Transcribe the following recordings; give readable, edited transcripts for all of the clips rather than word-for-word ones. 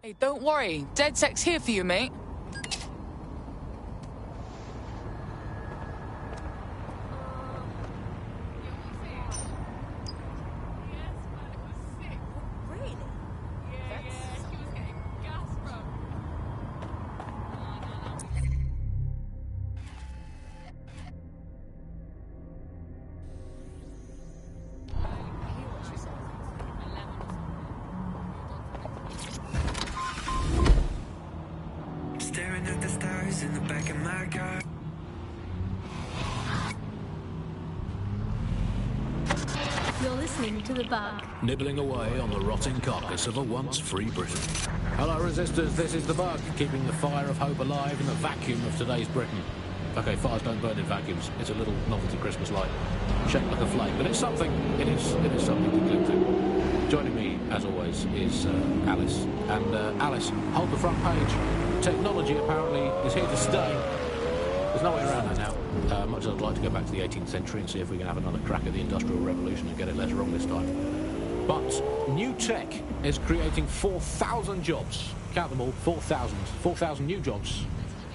Hey, don't worry. DedSec's here for you, mate. Staring at the stars in the back of my car. You're listening to The Bug. Nibbling away on the rotting carcass of a once free Britain. Hello, resistors, this is The Bug, keeping the fire of hope alive in the vacuum of today's Britain. Okay, fires don't burn in vacuums. It's a little novelty Christmas light, shaped like a flame, but it's something. It is something to cling to. Joining me, as always, is Alice. And Alice, hold the front page. Technology apparently is here to stay. There's no way around that now. Much as I'd like to go back to the 18th century and see if we can have another crack at the Industrial Revolution and get it less wrong this time. But new tech is creating 4,000 jobs. Count them all, 4,000. 4,000 new jobs,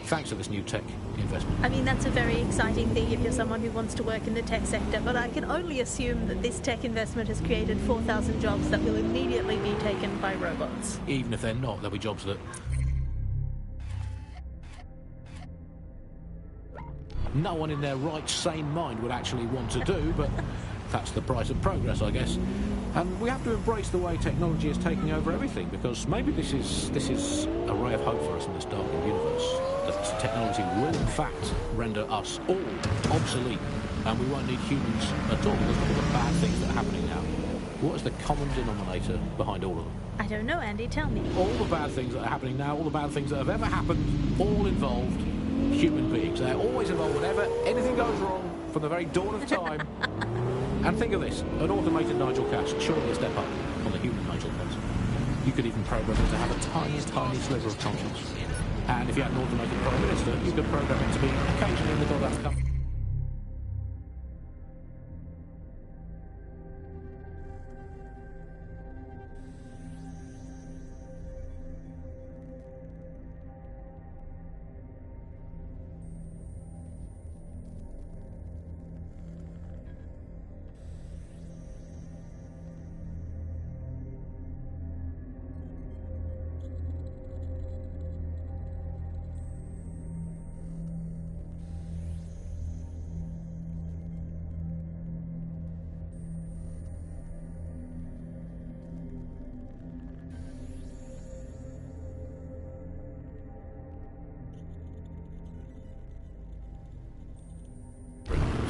thanks to this new tech investment. I mean, that's a very exciting thing if you're someone who wants to work in the tech sector, but I can only assume that this tech investment has created 4,000 jobs that will immediately be taken by robots. Even if they're not, there'll be jobs that no one in their right, sane mind would actually want to do, but that's the price of progress, I guess. And we have to embrace the way technology is taking over everything, because maybe this is a ray of hope for us in this darkened universe, that technology will in fact render us all obsolete, and we won't need humans at all, because look at the bad things that are happening now. What is the common denominator behind all of them? I don't know, Andy, tell me. All the bad things that are happening now, all the bad things that have ever happened, all involved human beings. They're always involved whenever anything goes wrong from the very dawn of time. And think of this, an automated Nigel Cash, surely a step up on the human Nigel Cash. You could even program it to have a tiny, tiny sliver of conscience. And if you had an automated Prime Minister, you could program it to be occasionally in the God outcome.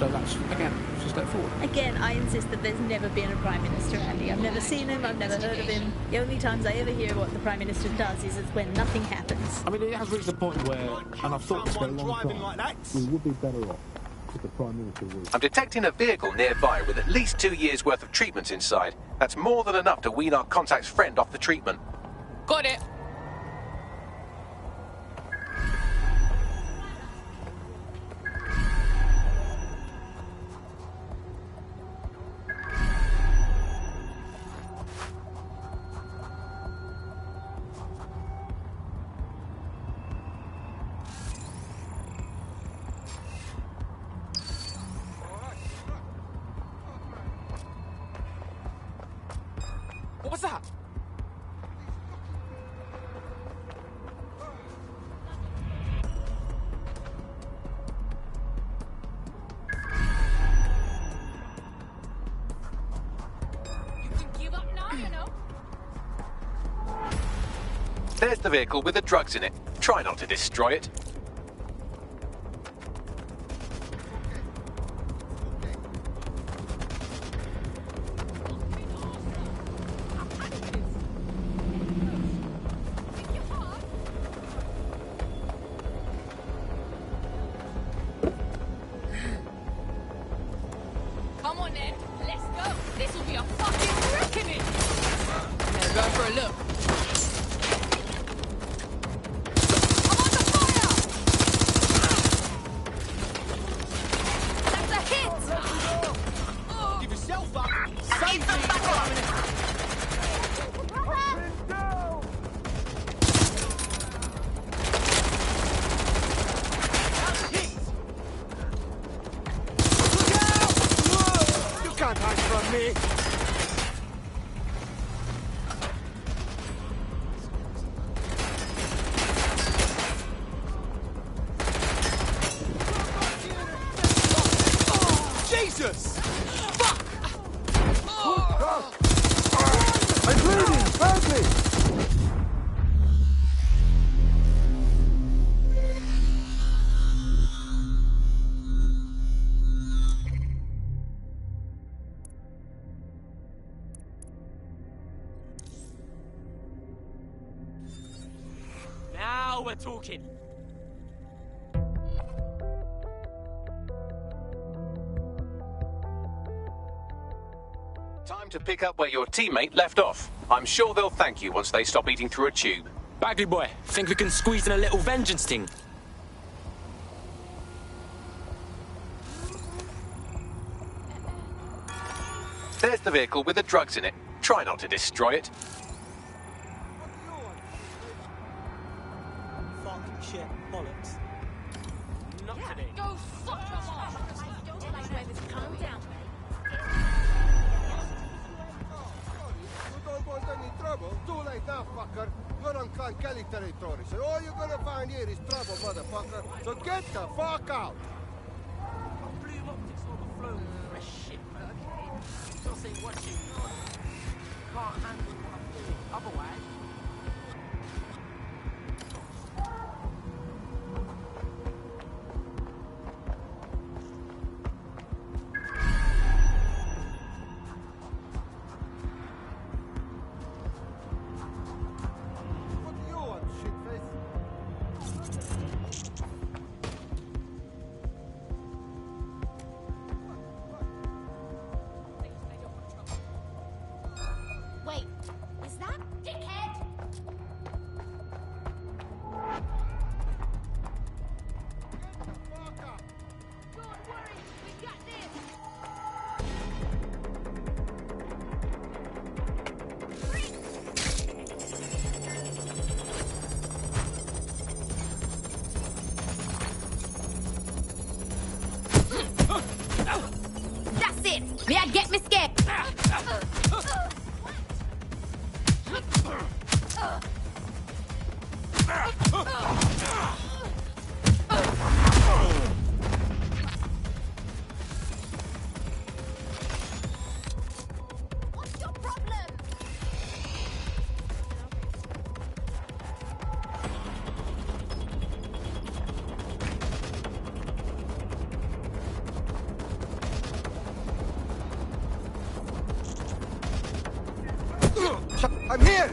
So that's, again, it's a step forward. Again, I insist that there's never been a Prime Minister, Andy. I've never seen him, I've never heard of him. The only times I ever hear what the Prime Minister does is when nothing happens. I mean, it has reached the point where, and I've thought this for a long time, we would be better off if the Prime Minister was... I'm detecting a vehicle nearby with at least 2 years' worth of treatments inside. That's more than enough to wean our contact's friend off the treatment. Got it. What was that? You can give up now, you know. There's the vehicle with the drugs in it. Try not to destroy it. Come on then, let's go. This will be a fucking reckoning. Yeah, going for a look. I'm under fire! Now we're talking. Time to pick up where your teammate left off. I'm sure they'll thank you once they stop eating through a tube. Bagley boy, think we can squeeze in a little vengeance thing? There's the vehicle with the drugs in it. Try not to destroy it. Fucking shit, bollocks. Not today. Go suck your mom. I don't like where this calm down. You don't want any trouble? Too late now, fucker. You're on Clan Kelly territory, so all you're gonna find here is trouble, motherfucker. So get the fuck out! Blue optics overflow with fresh shit. Okay. Just ain't what you know. Can't handle what I'm doing. Otherwise. What do you want, shitface? Wait, is that dickhead? Get the fuck out! Don't worry, we got this. That's it. May I get me scared? What's your problem? I'm here!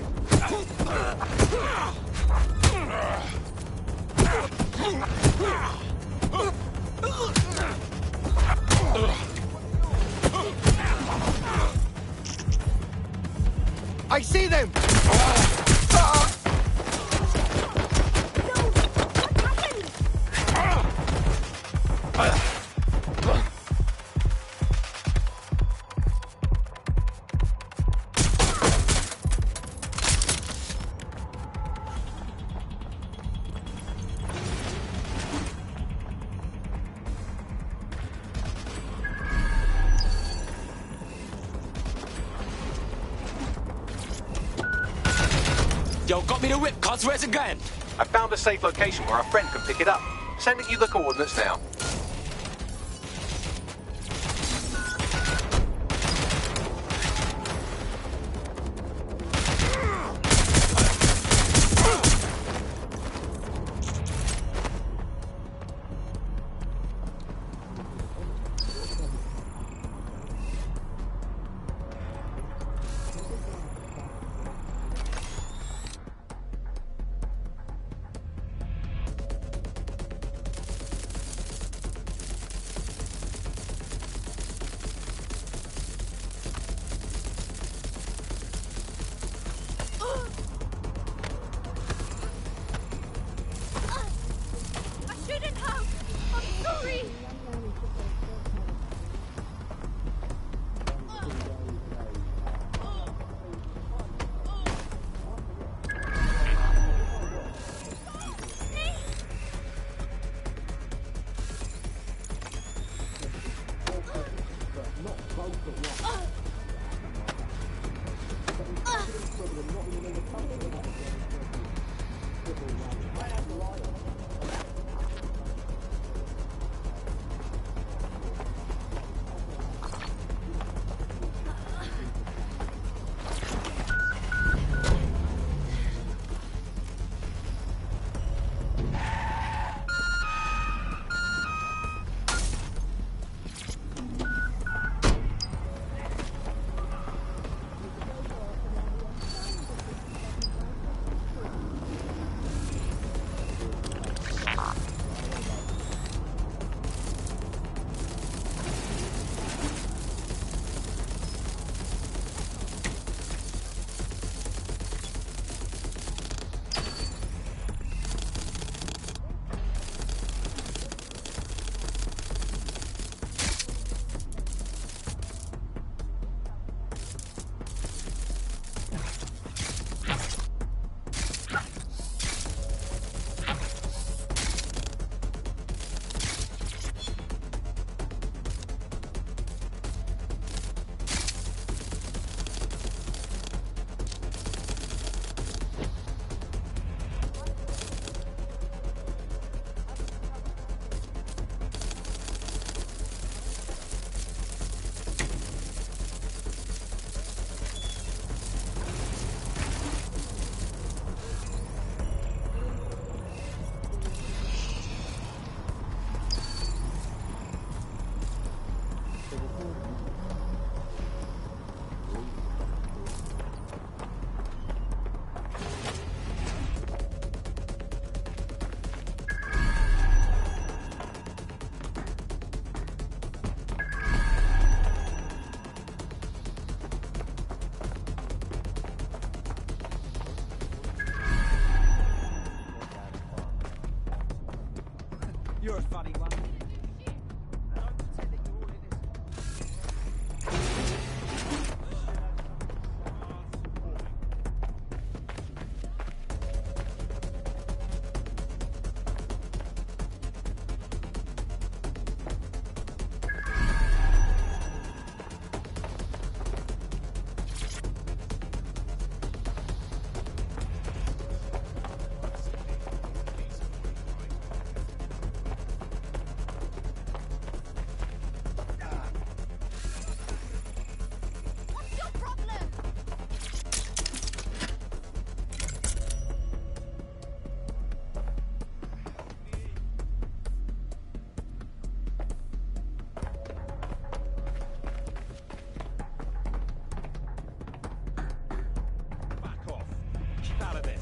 I see them! Yo, got me the whip, cuz. Where's it going? I found a safe location where our friend can pick it up. Sending you the coordinates now. You're a funny one. Don't pretend that you're all in What's your problem? Back off. Keep out of this.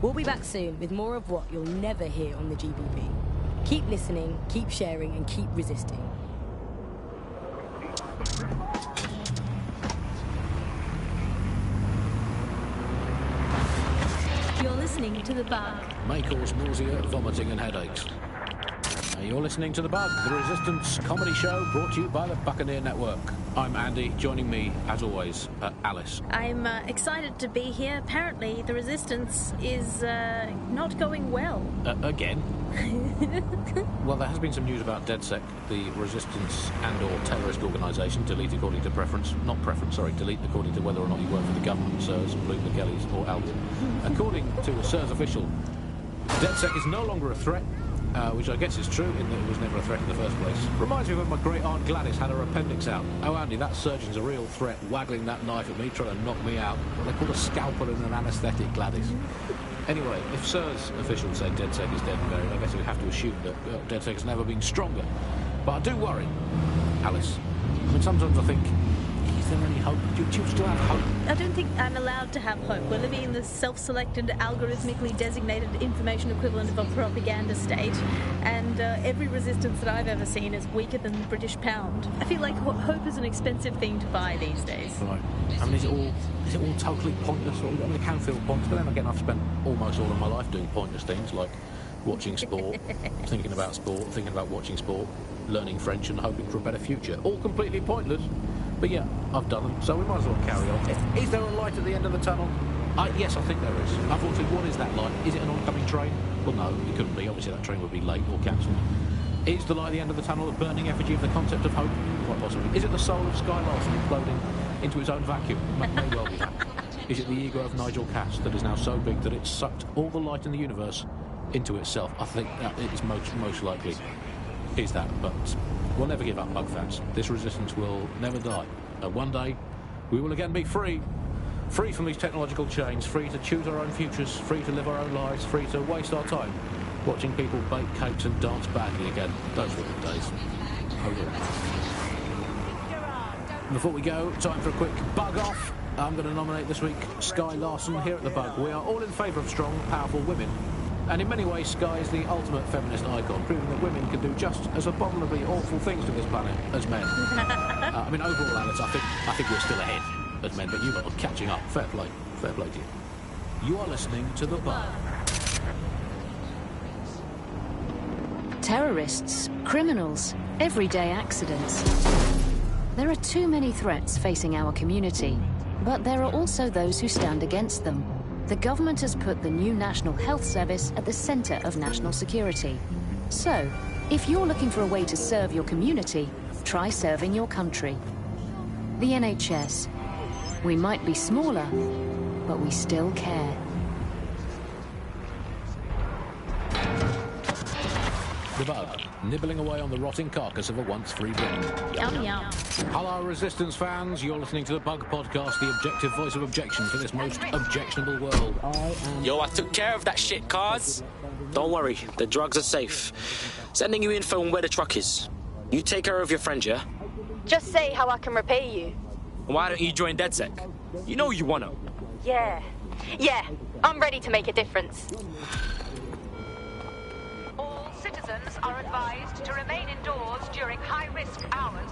We'll be back soon with more of what you'll never hear on the GBB. Keep listening, keep sharing, and keep resisting. You're listening to The Bug. May cause nausea, vomiting and headaches. You're listening to The Bug, the Resistance comedy show brought to you by the Buccaneer Network. I'm Andy, joining me, as always, Alice. I'm excited to be here. Apparently, the Resistance is not going well. Again? Well, there has been some news about DedSec, the resistance and/or terrorist organisation, delete according to preference. Not preference, sorry, delete according to whether or not you work for the government, SIRS, Blue McGillies or Albion. According to a SIRS official, DedSec is no longer a threat, which I guess is true in that it was never a threat in the first place. Reminds me of when my great-aunt Gladys had her appendix out. Oh, Andy, that surgeon's a real threat, waggling that knife at me, trying to knock me out. Well, they call a scalpel and an anaesthetic, Gladys. Anyway, if SIRS officials say DedSec is dead and buried, I guess we have to assume that DedSec has never been stronger. But I do worry, Alice. I mean, sometimes I think, is there any hope? Do you still have hope? I don't think I'm allowed to have hope. We're living in the self-selected, algorithmically designated information equivalent of a propaganda state, and every resistance that I've ever seen is weaker than the British pound. I feel like hope is an expensive thing to buy these days. Right. I mean, is it all totally pointless? I mean, it can feel pointless, but then again, I've spent almost all of my life doing pointless things, like watching sport, thinking about watching sport, learning French and hoping for a better future. All completely pointless. But yeah, I've done them, so we might as well carry on. Is there a light at the end of the tunnel? Yes, I think there is. Unfortunately, what is that light? Is it an oncoming train? Well, no, it couldn't be. Obviously, that train would be late or cancelled. Is the light at the end of the tunnel a burning effigy of the concept of hope? Quite possibly. Is it the soul of Sky Larson imploding into its own vacuum? May well be that. Is it the ego of Nigel Cass that is now so big that it's sucked all the light in the universe into itself? I think that it is most likely is that, but we'll never give up, Bug fans. This resistance will never die. One day, we will again be free. Free from these technological chains, free to choose our own futures, free to live our own lives, free to waste our time watching people bake cakes and dance badly again. Those were the days. Oh yeah. Before we go, time for a quick bug off. I'm going to nominate this week Sky Larson here at The Bug. We are all in favour of strong, powerful women. And in many ways, Sky is the ultimate feminist icon, proving that women can do just as abominably awful things to this planet as men. I mean, overall, Alice, I think we're still ahead as men, but you lot are catching up. Fair play to you. You are listening to The Bug. Terrorists, criminals, everyday accidents. There are too many threats facing our community, but there are also those who stand against them. The government has put the new National Health Service at the centre of national security. So, if you're looking for a way to serve your community, try serving your country. The NHS. We might be smaller, but we still care. The Bug, nibbling away on the rotting carcass of a once free Britain. Yum, yum. Hello, Resistance fans. You're listening to The Bug Podcast, the objective voice of objection for this most objectionable world. Yo, I took care of that shit, Cars. Don't worry, the drugs are safe. Sending you info on where the truck is. You take care of your friend, yeah? Just say how I can repay you. Why don't you join DedSec? You know you wanna. Yeah, I'm ready to make a difference. All citizens are advised to remain indoors during high-risk hours.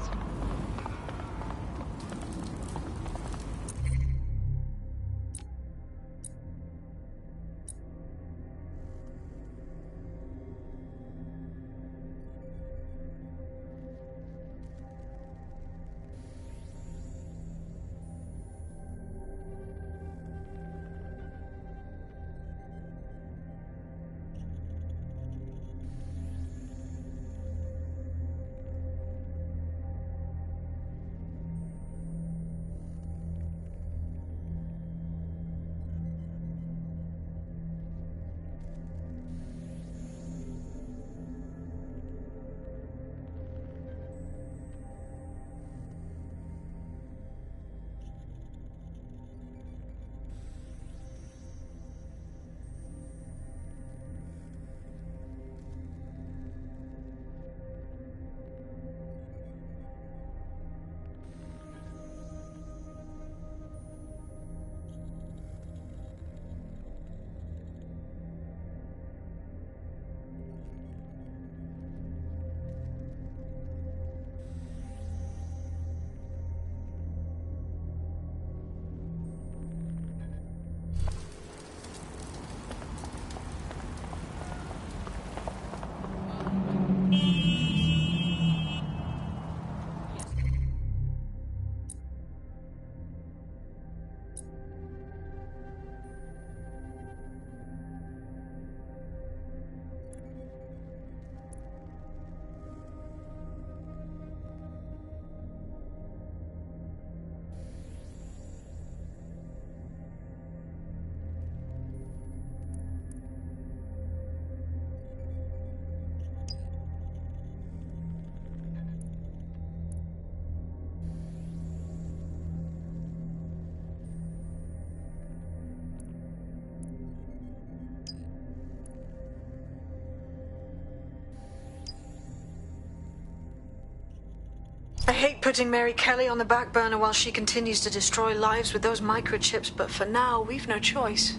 hate putting Mary Kelly on the back burner while she continues to destroy lives with those microchips, but for now, we've no choice.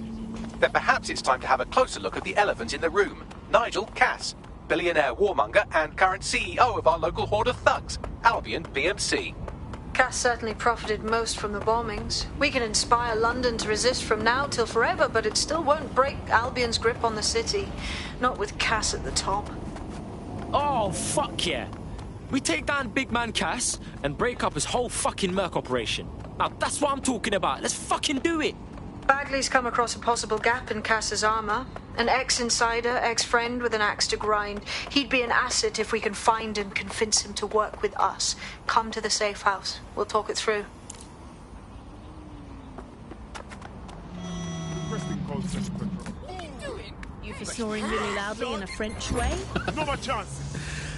Then perhaps it's time to have a closer look at the elephant in the room. Nigel Cass, billionaire warmonger and current CEO of our local horde of thugs, Albion PMC. Cass certainly profited most from the bombings. We can inspire London to resist from now till forever, but it still won't break Albion's grip on the city. Not with Cass at the top. Oh, fuck yeah. We take down Big Man Cass and break up his whole fucking Merc operation. Now, that's what I'm talking about. Let's fucking do it. Bagley's come across a possible gap in Cass's armor. An ex-insider, ex-friend with an axe to grind. He'd be an asset if we can find and convince him to work with us. Come to the safe house. We'll talk it through. You for snoring really loudly in a French way? Not a chance.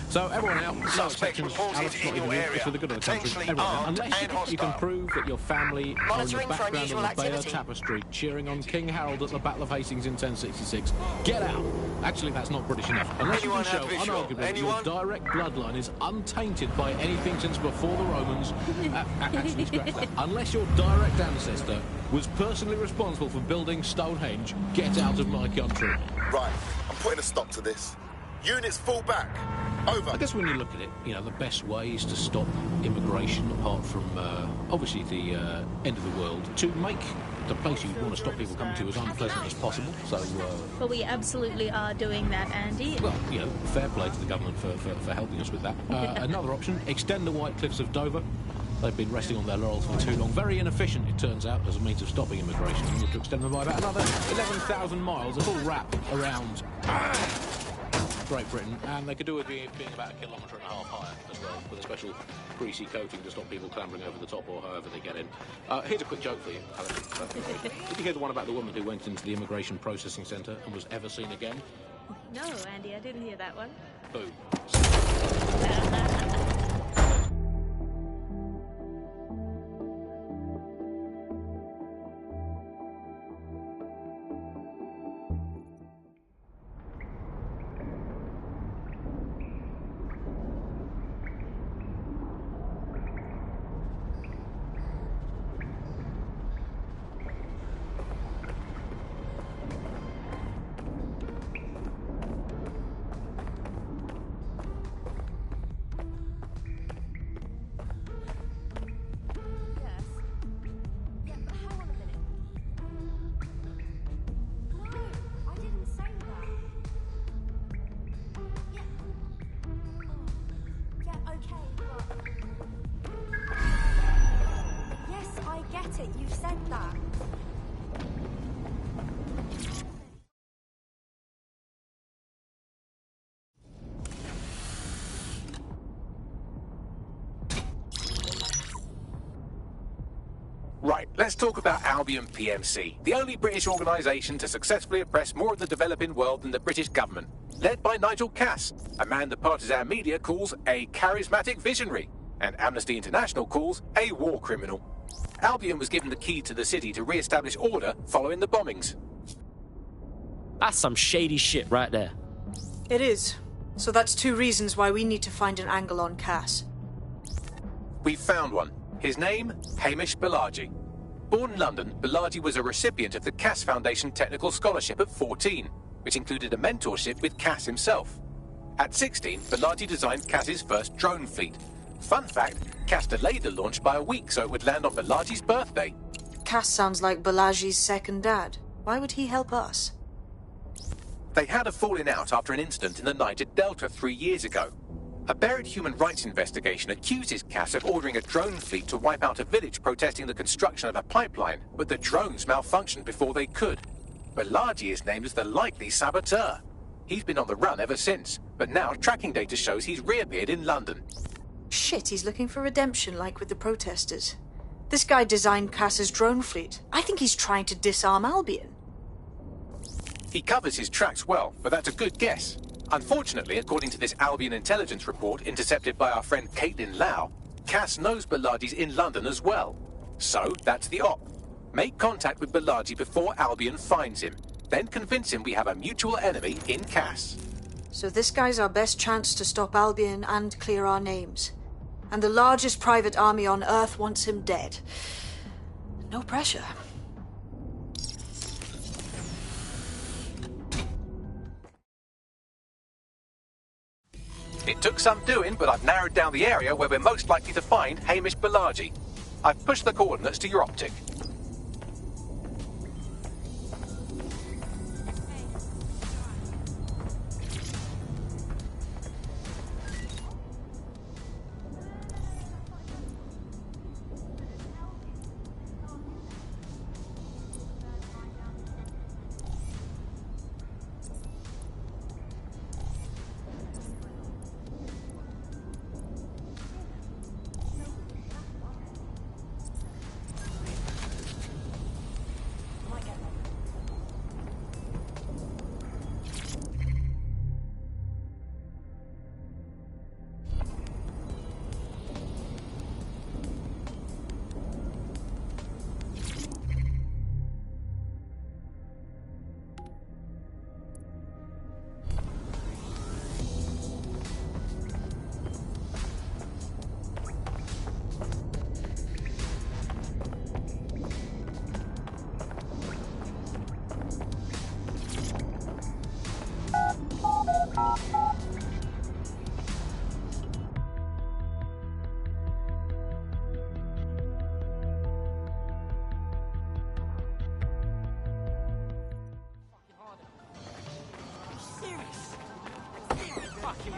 So everyone out, no exceptions, Alex, not even you, it's for the good of the country, everyone out. Unless you can prove that your family are in the background of the Bayeux Tapestry cheering on King Harold at the Battle of Hastings in 1066. Get out! Actually, that's not British enough. Unless you can show unarguably that your direct bloodline is untainted by anything since before the Romans. Actually, scratch that. Unless your direct ancestor was personally responsible for building Stonehenge, get out of my country. Right, I'm putting a stop to this. Units fall back. Over. I guess when you look at it, you know, the best way is to stop immigration, apart from, obviously, the end of the world, to make the place you want to stop people coming to as unpleasant as possible. So, But we absolutely are doing that, Andy. Well, you know, fair play to the government for helping us with that. Another option, extend the White Cliffs of Dover. They've been resting on their laurels for too long. Very inefficient, it turns out, as a means of stopping immigration. We need to extend them by about another 11,000 miles, a full wrap around Great Britain, and they could do it being about 1.5 kilometres higher as well, with a special greasy coating to stop people clambering over the top or however they get in. Here's a quick joke for you, Alex. Did you hear the one about the woman who went into the immigration processing centre and was ever seen again? No, Andy, I didn't hear that one. Boo. You said that. Right, let's talk about Albion PMC, the only British organisation to successfully oppress more of the developing world than the British government, led by Nigel Cass, a man the partisan media calls a charismatic visionary, and Amnesty International calls a war criminal. Albion was given the key to the city to re-establish order following the bombings. That's some shady shit right there. It is. So that's 2 reasons why we need to find an angle on Cass. We've found one. His name, Hamish Balaji. Born in London, Balaji was a recipient of the Cass Foundation Technical Scholarship at 14, which included a mentorship with Cass himself. At 16, Balaji designed Cass's first drone fleet. Fun fact, Cass delayed the launch by a week so it would land on Balaji's birthday. Cass sounds like Balaji's second dad. Why would he help us? They had a falling out after an incident in the Niger Delta 3 years ago. A buried human rights investigation accuses Cass of ordering a drone fleet to wipe out a village protesting the construction of a pipeline, but the drones malfunctioned before they could. Balaji is named as the likely saboteur. He's been on the run ever since, but now tracking data shows he's reappeared in London. Shit, he's looking for redemption like with the protesters. This guy designed Cass's drone fleet. I think he's trying to disarm Albion. He covers his tracks well, but that's a good guess. Unfortunately, according to this Albion intelligence report intercepted by our friend Caitlin Lau, Cass knows Balaji's in London as well. So, that's the op. Make contact with Balaji before Albion finds him. Then convince him we have a mutual enemy in Cass. So this guy's our best chance to stop Albion and clear our names. And the largest private army on Earth wants him dead. No pressure. It took some doing, but I've narrowed down the area where we're most likely to find Hamish Balaji. I've pushed the coordinates to your optic.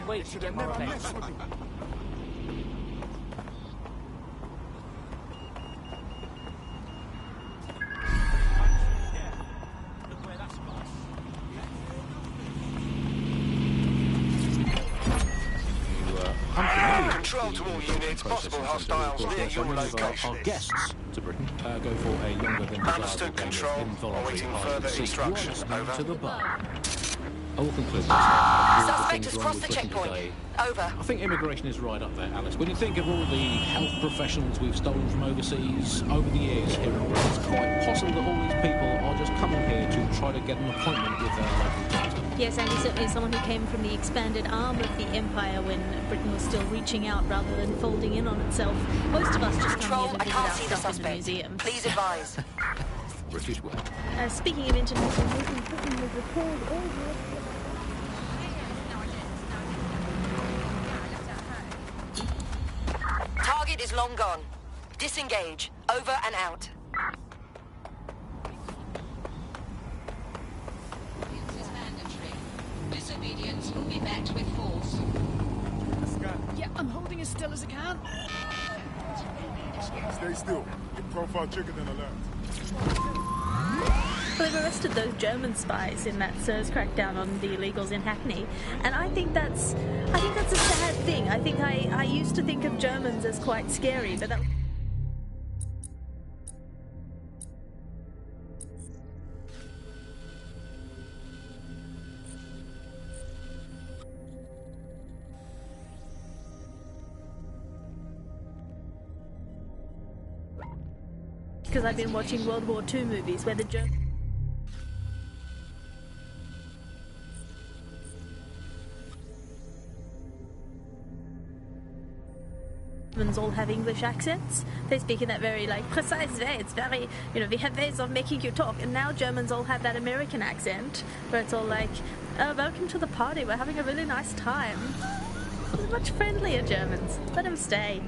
Wait to get more place. Control to all units, possible hostiles near your location. Our guests to Britain go for a longer than Understood, Control. Awaiting further instructions. Over. To the bar. I will conclude this. Suspect has crossed the checkpoint. Over. I think immigration is right up there, Alice. When you think of all the health professionals we've stolen from overseas over the years here in Britain, it's quite possible that all these people are just coming here to try to get an appointment with their local doctor. Yes, and he's certainly someone who came from the expanded arm of the empire when Britain was still reaching out rather than folding in on itself. Most of us just come here to visit our stuff in the museums. Please advise. British way. Speaking of international movement, Britain was recalled over. Target is long gone. Disengage. Over and out. Disobedience will be met with force. Yeah, I'm holding as still as I can. Stay still. Get profile checker then alert. They've arrested those German spies in that SIRS crackdown on the illegals in Hackney, and I think that's a sad thing. I think I used to think of Germans as quite scary, but that. Because I've been watching World War II movies where the Germans all have English accents. They speak in that very precise way. It's very, we have ways of making you talk. And now Germans all have that American accent where it's all like, oh, welcome to the party. We're having a really nice time. They're much friendlier Germans. Let them stay.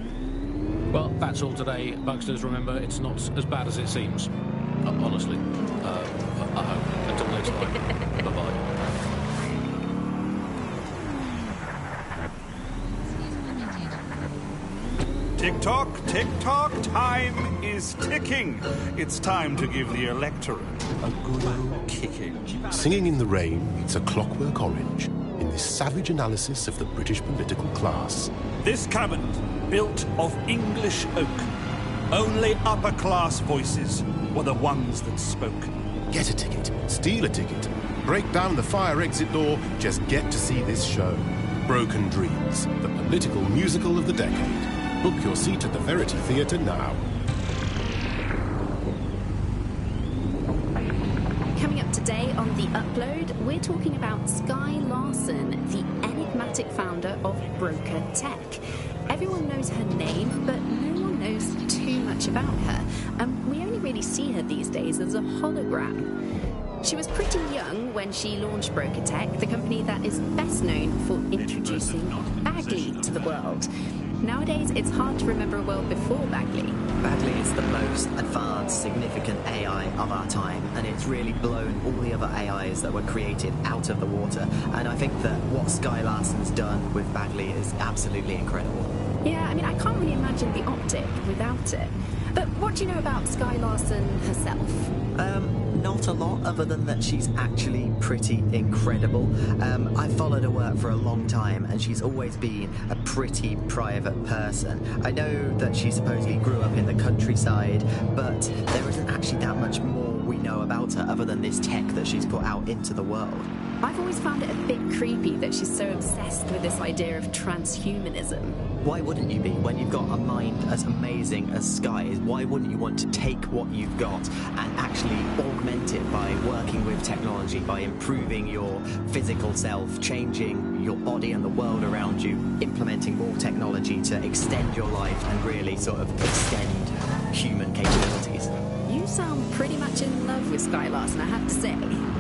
Well, that's all today, Bugsters. Remember, it's not as bad as it seems. Honestly. I hope. Until next time. Bye-bye. Tick-tock, time is ticking. It's time to give the electorate a good old kicking. Singing in the Rain meets A Clockwork Orange in this savage analysis of the British political class. This cabinet, built of English oak. Only upper-class voices were the ones that spoke. Get a ticket, steal a ticket, break down the fire exit door, just get to see this show. Broken Dreams, the political musical of the decade. Book your seat at the Verity Theatre now. Coming up today on The Upload, we're talking about Skye Larson, the enigmatic founder of Broker Tech. Everyone knows her name, but no one knows too much about her. And we only really see her these days as a hologram. She was pretty young when she launched Broker Tech, the company that is best known for introducing Bagley to the world. Nowadays, it's hard to remember a world before Bagley. Bagley is the most advanced, significant AI of our time, and it's really blown all the other AIs that were created out of the water. And I think that what Skye Larson's done with Bagley is absolutely incredible. Yeah, I mean, I can't really imagine the optic without it. But what do you know about Skye Larson herself? Not a lot, other than that she's actually pretty incredible. I've followed her work for a long time, and she's always been a pretty private person. I know that she supposedly grew up in the countryside, but there isn't actually that much more we know about her other than this tech that she's put out into the world. I've always found it a bit creepy that she's so obsessed with this idea of transhumanism. Why wouldn't you be? When you've got a mind as amazing as Skye's, why wouldn't you want to take what you've got and actually augment it by working with technology, by improving your physical self, changing your body and the world around you, implementing more technology to extend your life and really sort of extend human capabilities? You sound pretty much in love with Skye Larson, I have to say.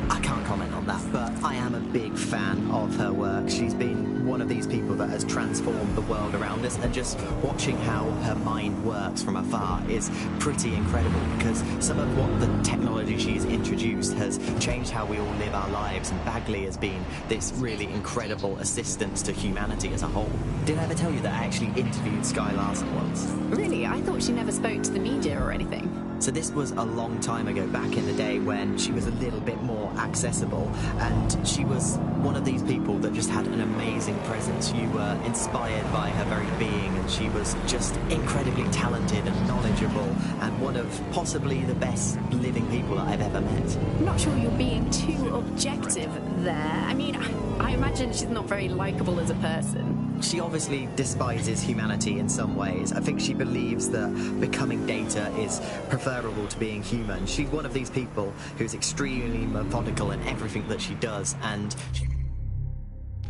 I can't comment on that, but I am a big fan of her work. She's been one of these people that has transformed the world around us, and just watching how her mind works from afar is pretty incredible, because some of what the technology she's introduced has changed how we all live our lives, and Bagley has been this really incredible assistance to humanity as a whole. Did I ever tell you that I actually interviewed Skye Larson once? Really? I thought she never spoke to the media or anything. So this was a long time ago, back in the day when she was a little bit more accessible, and she was one of these people that just had an amazing presence. You were inspired by her very being, and she was just incredibly talented and knowledgeable, and one of possibly the best living people that I've ever met. I'm not sure you're being too objective there. I mean, I imagine she's not very likable as a person. She obviously despises humanity in some ways. I think she believes that becoming data is preferable to being human. She's one of these people who's extremely methodical in everything that she does, and she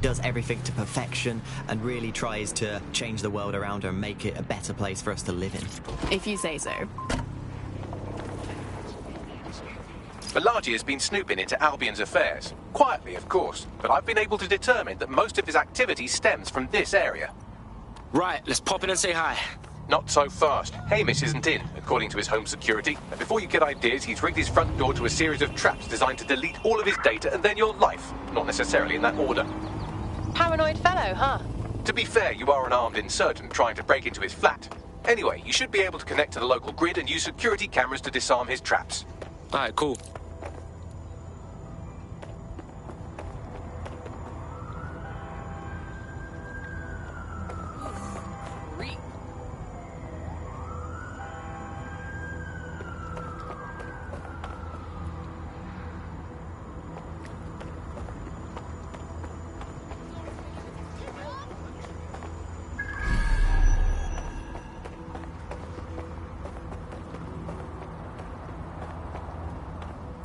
does everything to perfection and really tries to change the world around her and make it a better place for us to live in. If you say so. Balaji has been snooping into Albion's affairs. Quietly, of course, but I've been able to determine that most of his activity stems from this area. Right, let's pop in and say hi. Not so fast. Hamish isn't in, according to his home security. And before you get ideas, he's rigged his front door to a series of traps designed to delete all of his data and then your life. Not necessarily in that order. Paranoid fellow, huh? To be fair, you are an armed insurgent trying to break into his flat. Anyway, you should be able to connect to the local grid and use security cameras to disarm his traps. Alright, cool.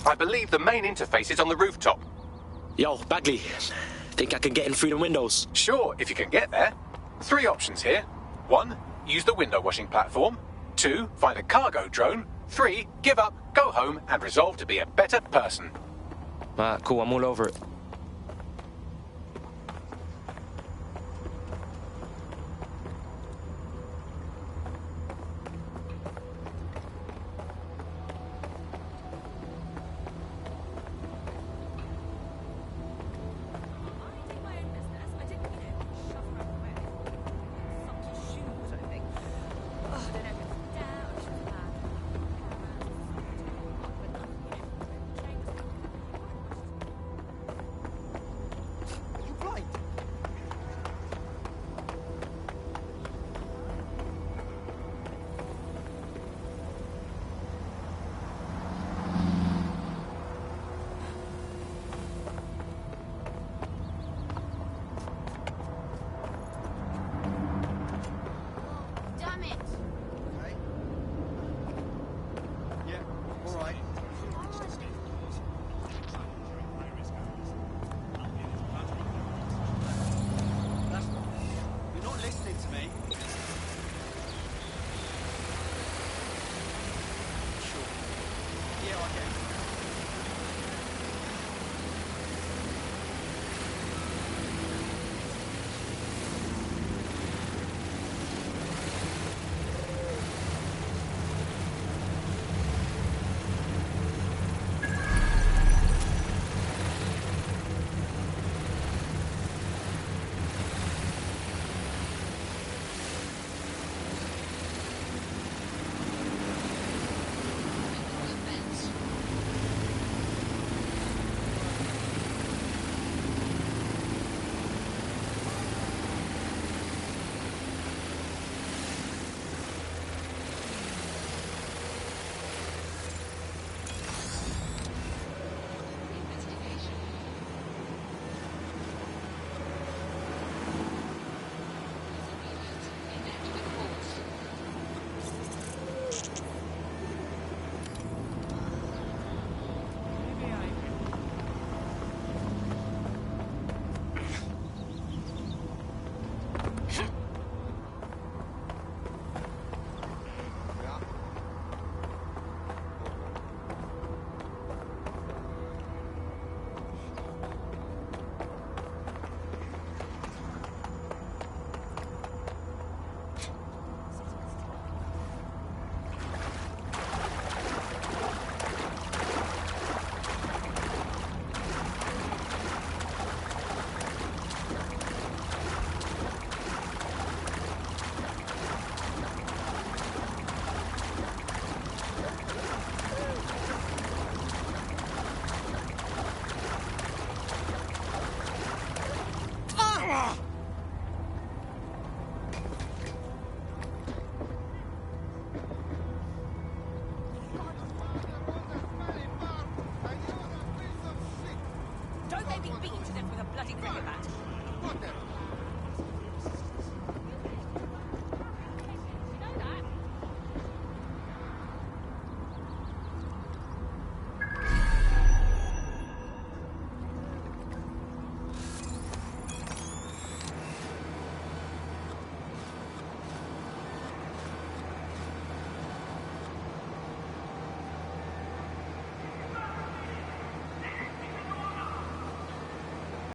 I believe the main interface is on the rooftop. Yo, Bagley, think I can get in through the windows? Sure, if you can get there. 3 options here. 1, use the window washing platform. 2, find a cargo drone. 3, give up, go home, and resolve to be a better person. Alright, cool, I'm all over it.